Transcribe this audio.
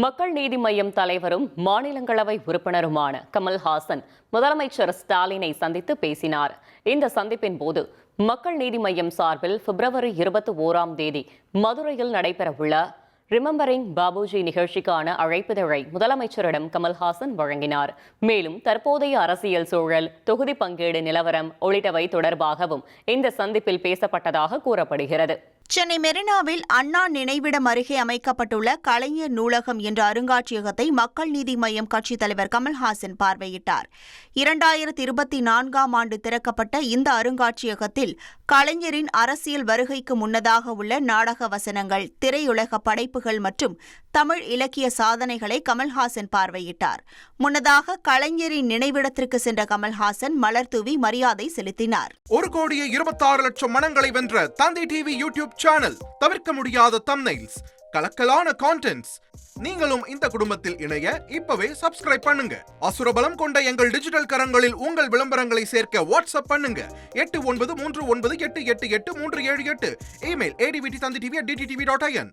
மக்கள் நீதி மய்யம் தலைவரும் மாநிலங்களவை உறுப்பினருமான கமல்ஹாசன் முதலமைச்சர் ஸ்டாலினை சந்தித்து பேசினார். இந்த சந்திப்பின் போது மக்கள் நீதி மய்யம் சார்பில் பிப்ரவரி 21 மதுரையில் நடைபெறவுள்ள ரிமெம்பரிங் பாபுஜி நிகழ்ச்சிக்கான அழைப்பிதழை முதலமைச்சரிடம் கமல்ஹாசன் வழங்கினார். மேலும் தற்போதைய அரசியல் சூழல், தொகுதி பங்கீடு நிலவரம் உள்ளிட்டவை தொடர்பாகவும் இந்த சந்திப்பில் பேசப்பட்டதாக கூறப்படுகிறது. சென்னை மெரினாவில் அண்ணா நினைவிடம் அருகே அமைக்கப்பட்டுள்ள கலைஞர் நூலகம் என்ற அருங்காட்சியகத்தை மக்கள் நீதி மய்யம் கட்சித் தலைவர் கமல்ஹாசன் பார்வையிட்டார். 2024 ஆண்டு திறக்கப்பட்ட இந்த அருங்காட்சியகத்தில் கலைஞரின் அரசியல் வருகைக்கு முன்னதாக உள்ள நாடக வசனங்கள், திரையுலக படைப்புகள் மற்றும் தமிழ் இலக்கிய சாதனைகளை கமல்ஹாசன் பார்வையிட்டார். முன்னதாக கலைஞரின் நினைவிடத்திற்கு சென்ற கமல்ஹாசன் மலர்தூவி மரியாதை செலுத்தினார். 1,26,00,000 மனங்களை வென்ற தந்தை டிவி யூடியூப் சேனல், தவிர்க்க முடியாத தம்ப்நெயில்ஸ், கலக்கலான கான்டென்ட்ஸ். நீங்களும் இந்த குடும்பத்தில் இணைய இப்பவே சப்ஸ்கிரைப் பண்ணுங்க. அசுரபலம் கொண்ட எங்கள் டிஜிட்டல் கரங்களில் உங்கள் விளம்பரங்களை சேர்க்க வாட்ஸ்அப் பண்ணுங்க. 8939888378. Email advttv@dttv.in.